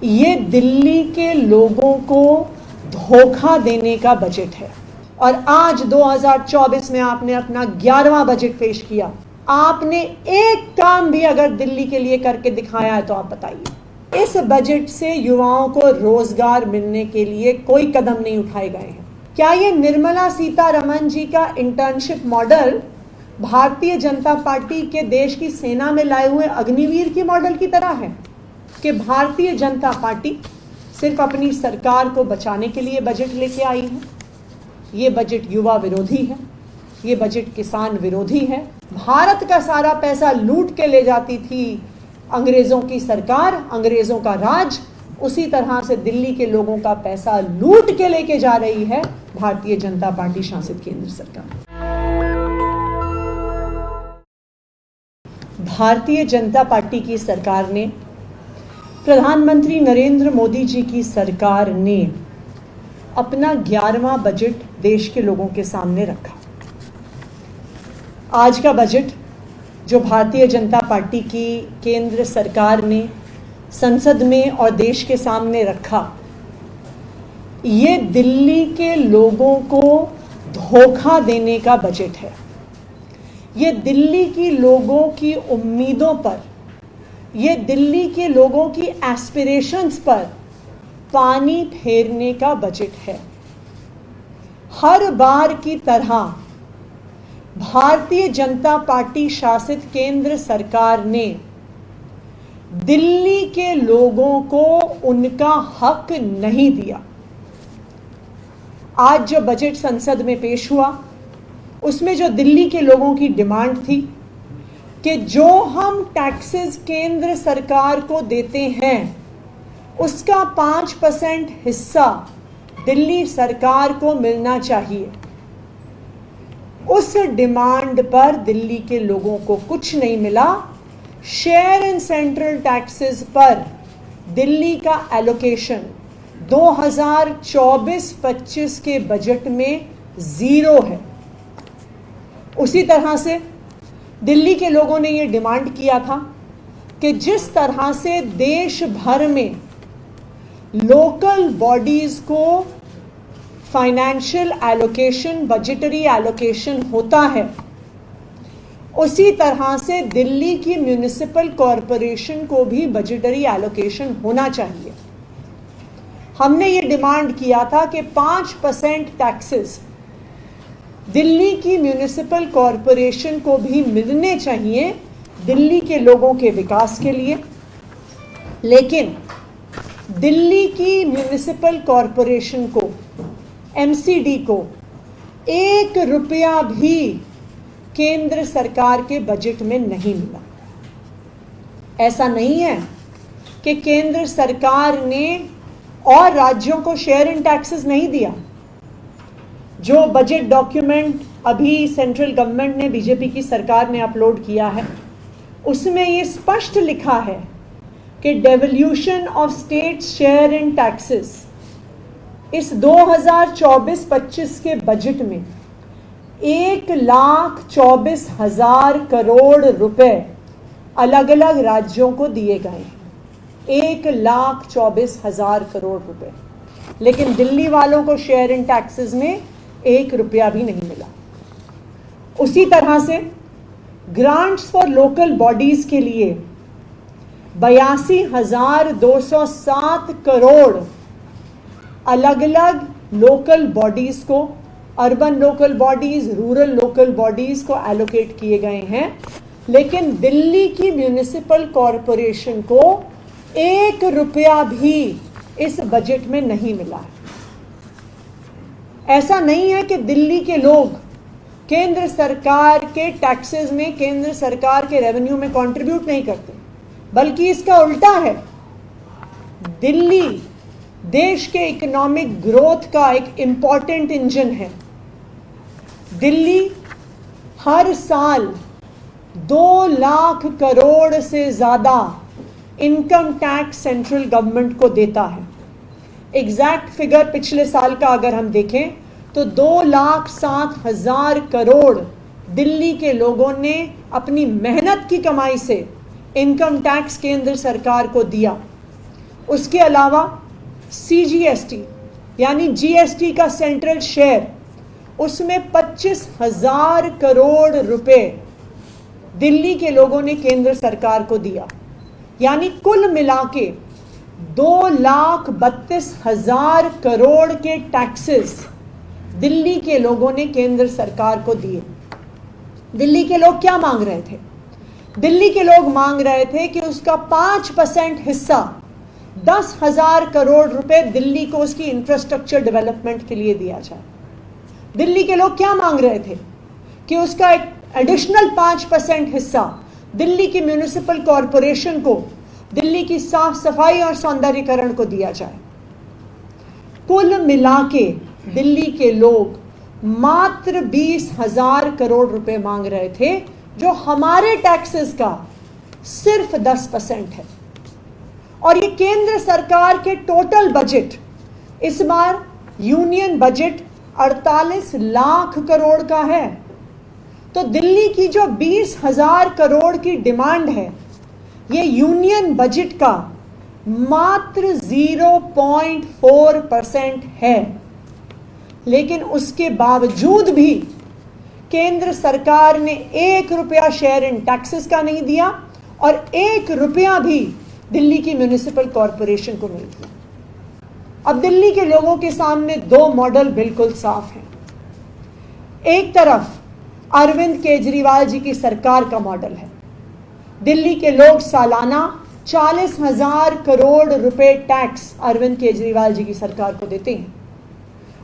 ये दिल्ली के लोगों को धोखा देने का बजट है। और आज 2024 में आपने अपना 11वां बजट पेश किया। आपने एक काम भी अगर दिल्ली के लिए करके दिखाया है तो आप बताइए। इस बजट से युवाओं को रोजगार मिलने के लिए कोई कदम नहीं उठाए गए हैं। क्या ये निर्मला सीतारमण जी का internship model Bharatiya Janata party के देश की सेना में लाए हुए अग्निवीर की मॉडल की तरह है कि भारतीय जनता पार्टी सिर्फ अपनी सरकार को बचाने के लिए बजट लेके आई है? ये बजट युवा विरोधी है, ये बजट किसान विरोधी है। भारत का सारा पैसा लूट के ले जाती थी अंग्रेजों की सरकार, अंग्रेजों का राज, उसी तरह से दिल्ली के लोगों का पैसा लूट के लेके जा रही है भारतीय जनता पार्टी शासित केंद्र सरकार। भारतीय जनता पार्टी की सरकार ने, प्रधानमंत्री नरेंद्र मोदी जी की सरकार ने अपना 11वां बजट देश के लोगों के सामने रखा। आज का बजट जो भारतीय जनता पार्टी की केंद्र सरकार ने संसद में और देश के सामने रखा, ये दिल्ली के लोगों को धोखा देने का बजट है। ये दिल्ली की लोगों की उम्मीदों पर, ये दिल्ली के लोगों की एस्पिरेशंस पर पानी फेरने का बजट है। हर बार की तरह भारतीय जनता पार्टी शासित केंद्र सरकार ने दिल्ली के लोगों को उनका हक नहीं दिया। आज जो बजट संसद में पेश हुआ, उसमें जो दिल्ली के लोगों की डिमांड थी कि जो हम टैक्सेस केंद्र सरकार को देते हैं उसका 5% हिस्सा दिल्ली सरकार को मिलना चाहिए, उस डिमांड पर दिल्ली के लोगों को कुछ नहीं मिला। शेयर इन सेंट्रल टैक्सेस पर दिल्ली का एलोकेशन 2024-25 के बजट में 0 है। उसी तरह से दिल्ली के लोगों ने ये डिमांड किया था कि जिस तरह से देश भर में लोकल बॉडीज को फाइनेंशियल एलोकेशन, बजटरी एलोकेशन होता है, उसी तरह से दिल्ली की म्यूनिसिपल कॉरपोरेशन को भी बजटरी एलोकेशन होना चाहिए। हमने ये डिमांड किया था कि 5% टैक्सेस दिल्ली की म्यूनिसिपल कॉरपोरेशन को भी मिलने चाहिए दिल्ली के लोगों के विकास के लिए। लेकिन दिल्ली की म्यूनिसिपल कॉरपोरेशन को, एमसीडी को 1 रुपया भी केंद्र सरकार के बजट में नहीं मिला। ऐसा नहीं है कि केंद्र सरकार ने और राज्यों को शेयर इन टैक्सेस नहीं दिया। जो बजट डॉक्यूमेंट अभी सेंट्रल गवर्नमेंट ने, बीजेपी की सरकार ने अपलोड किया है, उसमें ये स्पष्ट लिखा है कि devolution of state share in taxes इस 2024-25 के बजट में 1,24,000 करोड़ रुपए अलग अलग राज्यों को दिए गए हैं। 1,24,000 करोड़ रुपए। लेकिन दिल्ली वालों को शेयर इन टैक्सेस में 1 रुपया भी नहीं मिला। उसी तरह से ग्रांट्स फॉर लोकल बॉडीज के लिए 82,207 करोड़ अलग अलग लोकल बॉडीज को, urban local bodies, rural local bodies को एलोकेट किए गए हैं। लेकिन दिल्ली की म्यूनिसिपल कॉरपोरेशन को 1 रुपया भी इस बजट में नहीं मिला है। ऐसा नहीं है कि दिल्ली के लोग केंद्र सरकार के टैक्सेस में, केंद्र सरकार के रेवेन्यू में कंट्रीब्यूट नहीं करते, बल्कि इसका उल्टा है। दिल्ली देश के इकोनॉमिक ग्रोथ का एक इंपॉर्टेंट इंजन है। दिल्ली हर साल 2 लाख करोड़ से ज्यादा इनकम टैक्स सेंट्रल गवर्नमेंट को देता है। एग्जैक्ट फिगर पिछले साल का अगर हम देखें तो 2,07,000 करोड़ दिल्ली के लोगों ने अपनी मेहनत की कमाई से इनकम टैक्स केंद्र सरकार को दिया। उसके अलावा CGST यानी GST का सेंट्रल शेयर, उसमें 25,000 करोड़ रुपए दिल्ली के लोगों ने केंद्र सरकार को दिया। यानी कुल मिलाके 2,32,000 करोड़ के टैक्सेस दिल्ली के लोगों ने केंद्र सरकार को दिए। दिल्ली के लोग क्या मांग रहे थे? दिल्ली के लोग मांग रहे थे कि उसका 5% हिस्सा 10,000 करोड़ रुपए दिल्ली को उसकी इंफ्रास्ट्रक्चर डेवलपमेंट के लिए दिया जाए। दिल्ली के लोग क्या मांग रहे थे? कि उसका एक एडिशनल 5% हिस्सा दिल्ली की म्यूनिसिपल कॉरपोरेशन को दिल्ली की साफ सफाई और सौंदर्यीकरण को दिया जाए। कुल मिलाके दिल्ली के लोग मात्र 20,000 करोड़ रुपए मांग रहे थे, जो हमारे टैक्सेस का सिर्फ 10% है। और ये केंद्र सरकार के टोटल बजट, इस बार यूनियन बजट 48 लाख करोड़ का है। तो दिल्ली की जो 20,000 करोड़ की डिमांड है, ये यूनियन बजट का मात्र 0.4% है। लेकिन उसके बावजूद भी केंद्र सरकार ने 1 रुपया शेयर इन टैक्सेस का नहीं दिया और 1 रुपया भी दिल्ली की म्यूनिसिपल कॉरपोरेशन को नहीं दिया। अब दिल्ली के लोगों के सामने दो मॉडल बिल्कुल साफ हैं। एक तरफ अरविंद केजरीवाल जी की सरकार का मॉडल है। दिल्ली के लोग सालाना 40,000 करोड़ रुपए टैक्स अरविंद केजरीवाल जी की सरकार को देते हैं।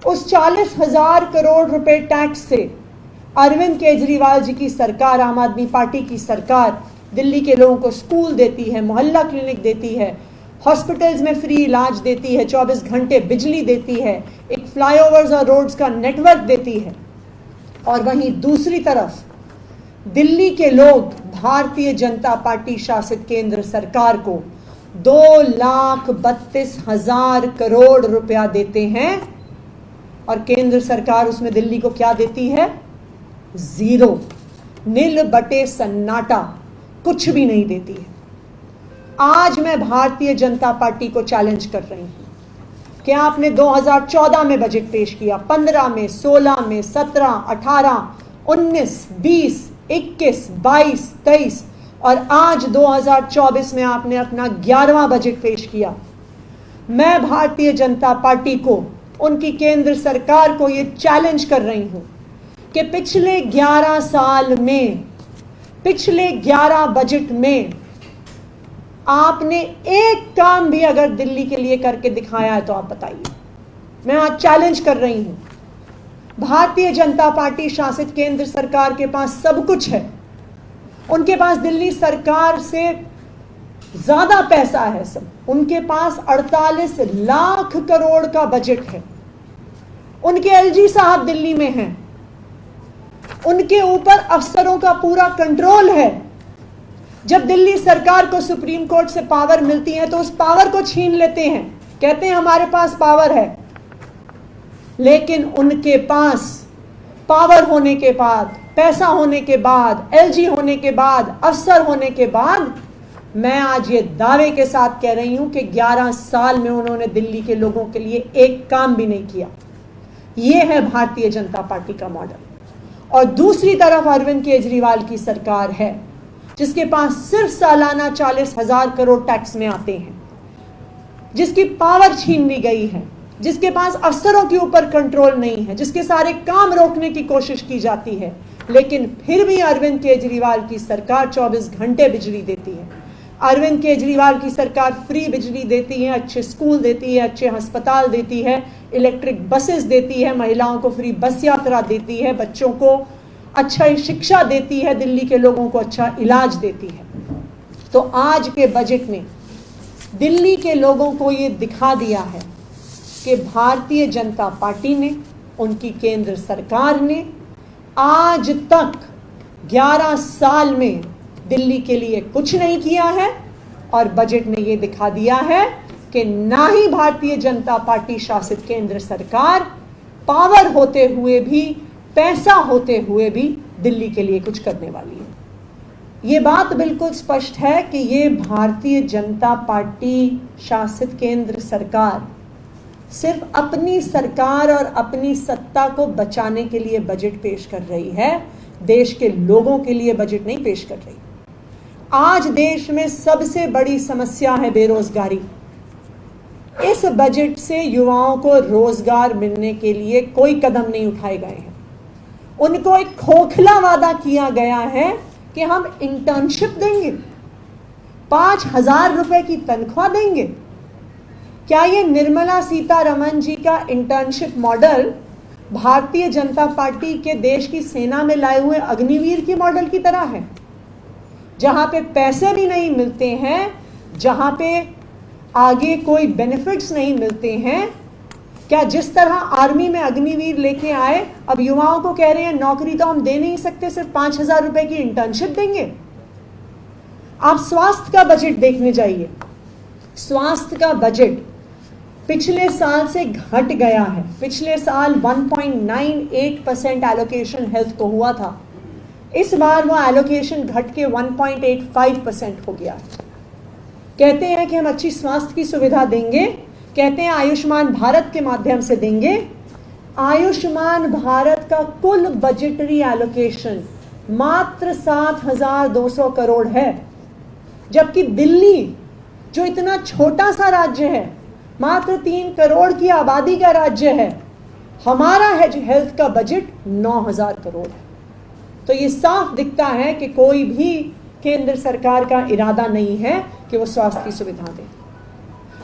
उस 40,000 करोड़ रुपए टैक्स से अरविंद केजरीवाल जी की सरकार, आम आदमी पार्टी की सरकार, दिल्ली के लोगों को स्कूल देती है, मोहल्ला क्लिनिक देती है, हॉस्पिटल्स में फ्री इलाज देती है, 24 घंटे बिजली देती है, एक फ्लाईओवर्स और रोड्स का नेटवर्क देती है। और वहीं दूसरी तरफ दिल्ली के लोग भारतीय जनता पार्टी शासित केंद्र सरकार को 2,32,000 करोड़ रुपया देते हैं और केंद्र सरकार उसमें दिल्ली को क्या देती है? जीरो, नील बटे सन्नाटा, कुछ भी नहीं देती है। आज मैं भारतीय जनता पार्टी को चैलेंज कर रही हूं कि आपने 2014 में बजट पेश किया, 15 में, 16 में, 17, 18, 19, 20, 21, 22, 23 और आज 2024 में आपने अपना 11वां बजट पेश किया। मैं भारतीय जनता पार्टी को, उनकी केंद्र सरकार को ये चैलेंज कर रही हूं कि पिछले 11 साल में, पिछले 11 बजट में आपने एक काम भी अगर दिल्ली के लिए करके दिखाया है तो आप बताइए। मैं आज चैलेंज कर रही हूं। भारतीय जनता पार्टी शासित केंद्र सरकार के पास सब कुछ है, उनके पास दिल्ली सरकार से ज्यादा पैसा है सब, उनके पास 48 लाख करोड़ का बजट है, उनके LG साहब दिल्ली में हैं, उनके ऊपर अफसरों का पूरा कंट्रोल है। जब दिल्ली सरकार को सुप्रीम कोर्ट से पावर मिलती है तो उस पावर को छीन लेते हैं, कहते हैं हमारे पास पावर है। लेकिन उनके पास पावर होने के बाद, पैसा होने के बाद, LG होने के बाद, अफसर होने के बाद, मैं आज ये दावे के साथ कह रही हूं कि 11 साल में उन्होंने दिल्ली के लोगों के लिए एक काम भी नहीं किया। ये है भारतीय जनता पार्टी का मॉडल। और दूसरी तरफ अरविंद केजरीवाल की सरकार है, जिसके पास सिर्फ सालाना 40,000 करोड़ टैक्स में आते हैं, जिसकी पावर छीन ली गई है, जिसके पास अफसरों के ऊपर कंट्रोल नहीं है, जिसके सारे काम रोकने की कोशिश की जाती है। लेकिन फिर भी अरविंद केजरीवाल की सरकार 24 घंटे बिजली देती है। अरविंद केजरीवाल की सरकार फ्री बिजली देती है, अच्छे स्कूल देती है, अच्छे अस्पताल देती है, इलेक्ट्रिक बसेस देती है, महिलाओं को फ्री बस यात्रा देती है, बच्चों को अच्छा शिक्षा देती है, दिल्ली के लोगों को अच्छा इलाज देती है। तो आज के बजट ने दिल्ली के लोगों को ये दिखा दिया है कि भारतीय जनता पार्टी ने, उनकी केंद्र सरकार ने आज तक 11 साल में दिल्ली के लिए कुछ नहीं किया है। और बजट ने ये दिखा दिया है कि ना ही भारतीय जनता पार्टी शासित केंद्र सरकार पावर होते हुए भी, पैसा होते हुए भी दिल्ली के लिए कुछ करने वाली है। ये बात बिल्कुल स्पष्ट है कि ये भारतीय जनता पार्टी शासित केंद्र सरकार सिर्फ अपनी सरकार और अपनी सत्ता को बचाने के लिए बजट पेश कर रही है, देश के लोगों के लिए बजट नहीं पेश कर रही। आज देश में सबसे बड़ी समस्या है बेरोजगारी। इस बजट से युवाओं को रोजगार मिलने के लिए कोई कदम नहीं उठाए गए हैं। उनको एक खोखला वादा किया गया है कि हम इंटर्नशिप देंगे, 5,000 रुपए की तनख्वाह देंगे। क्या ये निर्मला सीतारमण जी का internship model Bharatiya Janata party के देश की सेना में लाए हुए अग्निवीर की मॉडल की तरह है, जहां पे पैसे भी नहीं मिलते हैं, जहां पे आगे कोई बेनिफिट्स नहीं मिलते हैं? क्या जिस तरह आर्मी में अग्निवीर लेके आए, अब युवाओं को कह रहे हैं नौकरी तो हम दे नहीं सकते, सिर्फ 5,000 रुपए की इंटर्नशिप देंगे? आप स्वास्थ्य का बजट देखने जाइए। स्वास्थ्य का बजट पिछले साल से घट गया है। पिछले साल 1.98% एलोकेशन हेल्थ को हुआ था, इस बार वो एलोकेशन घट के 1.85% हो गया। कहते हैं कि हम अच्छी स्वास्थ्य की सुविधा देंगे, कहते हैं आयुष्मान भारत के माध्यम से देंगे। आयुष्मान भारत का कुल बजटरी एलोकेशन मात्र 7,200 करोड़ है, जबकि दिल्ली जो इतना छोटा सा राज्य है, मात्र 3 करोड़ की आबादी का राज्य है, हमारा हेल्थ का बजट 9,000 करोड़ है। तो ये साफ दिखता है कि कोई भी केंद्र सरकार का इरादा नहीं है कि वो स्वास्थ्य की सुविधा दे।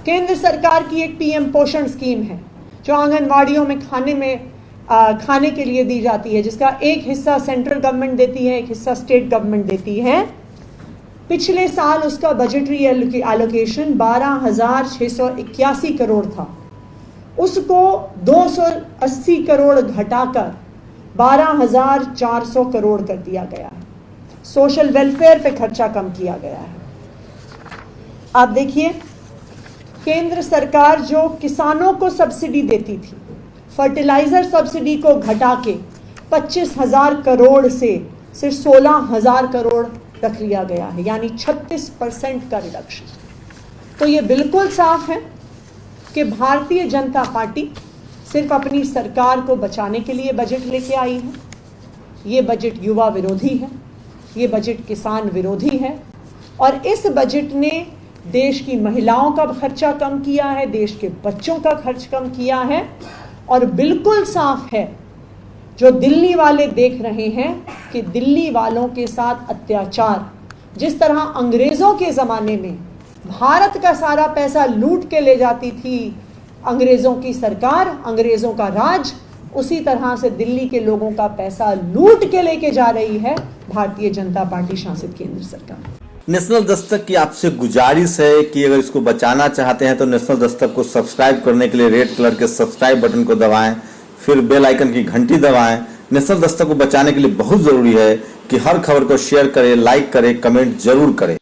केंद्र सरकार की एक पीएम पोषण स्कीम है जो आंगनवाड़ियों में खाने के लिए दी जाती है, जिसका एक हिस्सा सेंट्रल गवर्नमेंट देती है, एक हिस्सा स्टेट गवर्नमेंट देती है। पिछले साल उसका बजटरी एलोकेशन 12,681 करोड़ था, उसको 280 करोड़ घटाकर 12,400 करोड़ कर दिया गया है। सोशल वेलफेयर पे खर्चा कम किया गया है। आप देखिए, केंद्र सरकार जो किसानों को सब्सिडी देती थी, फर्टिलाइजर सब्सिडी को घटा के 25,000 करोड़ से सिर्फ 16,000 करोड़ रख लिया गया है, यानी 36% का रिडक्शन। तो ये बिल्कुल साफ है कि भारतीय जनता पार्टी सिर्फ अपनी सरकार को बचाने के लिए बजट लेके आई है। ये बजट युवा विरोधी है, ये बजट किसान विरोधी है, और इस बजट ने देश की महिलाओं का खर्चा कम किया है, देश के बच्चों का खर्च कम किया है। और बिल्कुल साफ है, जो दिल्ली वाले देख रहे हैं कि दिल्ली वालों के साथ अत्याचार, जिस तरह अंग्रेजों के ज़माने में भारत का सारा पैसा लूट के ले जाती थी अंग्रेजों की सरकार, अंग्रेजों का राज, उसी तरह से दिल्ली के लोगों का पैसा लूट के लेके जा रही है भारतीय जनता पार्टी शासित केंद्र सरकार। नेशनल दस्तक की आपसे गुजारिश है कि अगर इसको बचाना चाहते हैं तो नेशनल दस्तक को सब्सक्राइब करने के लिए रेड कलर के सब्सक्राइब बटन को दबाएं, फिर बेल आइकन की घंटी दबाएं। नेशनल दस्तक को बचाने के लिए बहुत जरूरी है कि हर खबर को शेयर करें, लाइक करें, कमेंट जरूर करें।